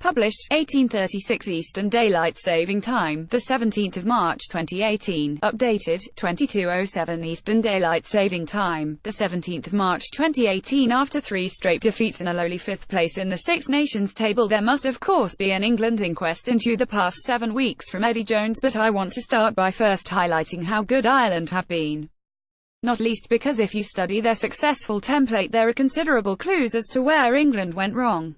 Published, 1836 Eastern Daylight Saving Time, the 17th of March 2018. Updated, 2207 Eastern Daylight Saving Time, the 17th of March 2018. After 3 straight defeats and a lowly 5th place in the Six Nations table, there must of course be an England inquest into the past 7 weeks from Eddie Jones, but I want to start by first highlighting how good Ireland have been. Not least because if you study their successful template, there are considerable clues as to where England went wrong.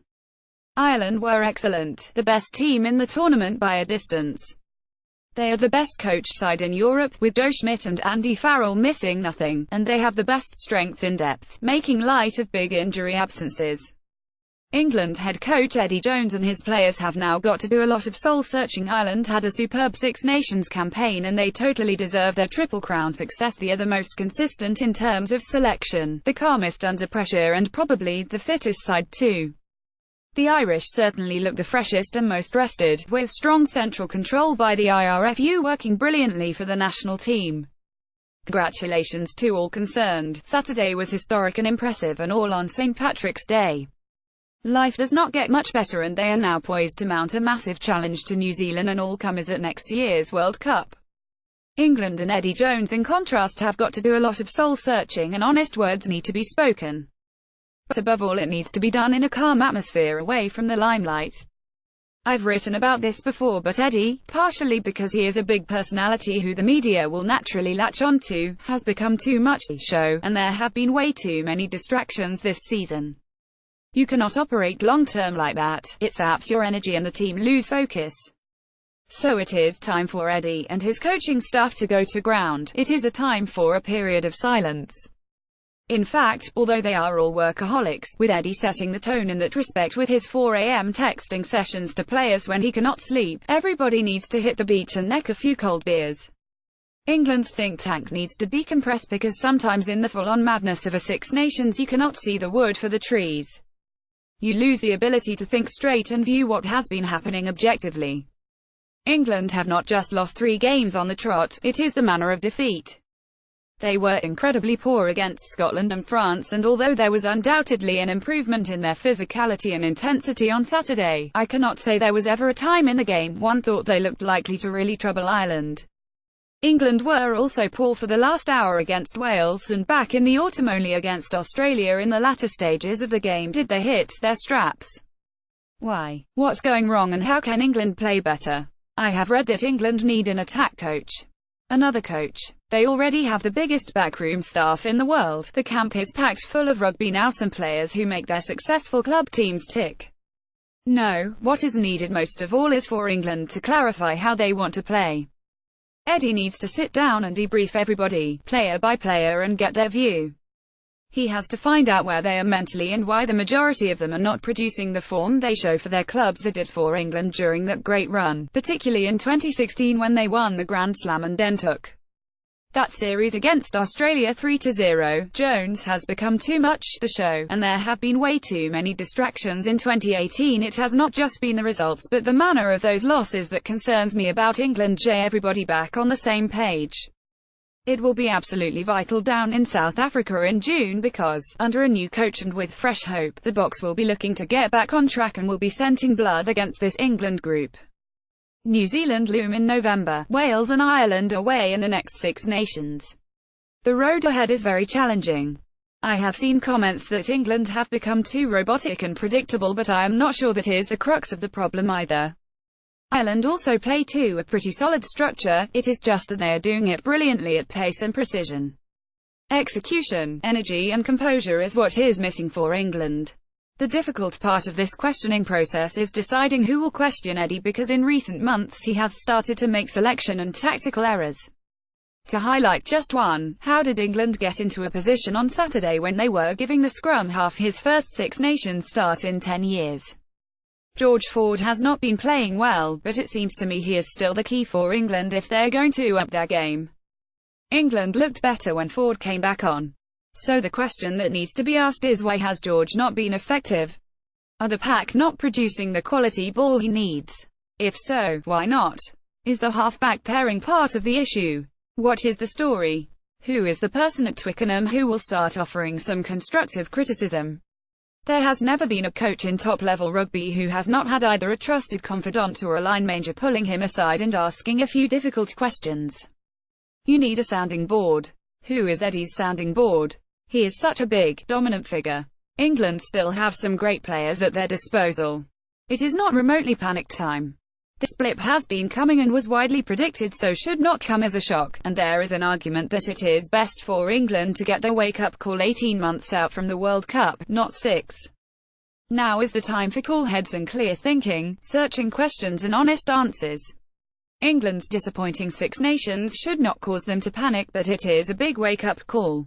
Ireland were excellent, the best team in the tournament by a distance. They are the best coached side in Europe, with Joe Schmidt and Andy Farrell missing nothing, and they have the best strength in depth, making light of big injury absences. England head coach Eddie Jones and his players have now got to do a lot of soul-searching. Ireland had a superb Six Nations campaign and they totally deserve their Triple Crown success. They are the most consistent in terms of selection, the calmest under pressure, and probably the fittest side too. The Irish certainly look the freshest and most rested, with strong central control by the IRFU working brilliantly for the national team. Congratulations to all concerned. Saturday was historic and impressive, and all on St. Patrick's Day. Life does not get much better, and they are now poised to mount a massive challenge to New Zealand and all comers at next year's World Cup. England and Eddie Jones, in contrast, have got to do a lot of soul-searching, and honest words need to be spoken. But above all, it needs to be done in a calm atmosphere away from the limelight. I've written about this before, but Eddie, partially because he is a big personality who the media will naturally latch onto, has become too much the show, and there have been way too many distractions this season. You cannot operate long-term like that. It saps your energy and the team lose focus. So it is time for Eddie and his coaching staff to go to ground. It is a time for a period of silence. In fact, although they are all workaholics, with Eddie setting the tone in that respect with his 4 a.m. texting sessions to players when he cannot sleep, everybody needs to hit the beach and neck a few cold beers. England's think tank needs to decompress, because sometimes in the full-on madness of a Six Nations you cannot see the wood for the trees. You lose the ability to think straight and view what has been happening objectively. England have not just lost 3 games on the trot, it is the manner of defeat. They were incredibly poor against Scotland and France, and although there was undoubtedly an improvement in their physicality and intensity on Saturday, I cannot say there was ever a time in the game one thought they looked likely to really trouble Ireland. England were also poor for the last hour against Wales, and back in the autumn only against Australia. In the latter stages of the game did they hit their straps. Why? What's going wrong, and how can England play better? I have read that England need an attack coach. Another coach. They already have the biggest backroom staff in the world. The camp is packed full of rugby nous players who make their successful club teams tick. No, what is needed most of all is for England to clarify how they want to play. Eddie needs to sit down and debrief everybody, player by player, and get their view. He has to find out where they are mentally and why the majority of them are not producing the form they show for their clubs. It did for England during that great run, particularly in 2016 when they won the Grand Slam and then took that series against Australia 3-0. Jones has become too much the show, and there have been way too many distractions in 2018. It has not just been the results but the manner of those losses that concerns me about England. Everybody back on the same page. It will be absolutely vital down in South Africa in June, because, under a new coach and with fresh hope, the Boks will be looking to get back on track and will be scenting blood against this England group. New Zealand loom in November, Wales and Ireland away in the next Six Nations. The road ahead is very challenging. I have seen comments that England have become too robotic and predictable, but I am not sure that is the crux of the problem either. Ireland also play to a pretty solid structure, it is just that they are doing it brilliantly at pace and precision. Execution, energy and composure is what is missing for England. The difficult part of this questioning process is deciding who will question Eddie, because in recent months he has started to make selection and tactical errors. To highlight just one, how did England get into a position on Saturday when they were giving the scrum half his first Six Nations start in 10 years? George Ford has not been playing well, but it seems to me he is still the key for England if they're going to up their game. England looked better when Ford came back on. So the question that needs to be asked is, why has George not been effective? Are the pack not producing the quality ball he needs? If so, why not? Is the half-back pairing part of the issue? What is the story? Who is the person at Twickenham who will start offering some constructive criticism? There has never been a coach in top-level rugby who has not had either a trusted confidant or a line manager pulling him aside and asking a few difficult questions. You need a sounding board. Who is Eddie's sounding board? He is such a big, dominant figure. England still have some great players at their disposal. It is not remotely panic time. This blip has been coming and was widely predicted, so should not come as a shock, and there is an argument that it is best for England to get their wake-up call 18 months out from the World Cup, not 6. Now is the time for cool heads and clear thinking, searching questions and honest answers. England's disappointing Six Nations should not cause them to panic, but it is a big wake-up call.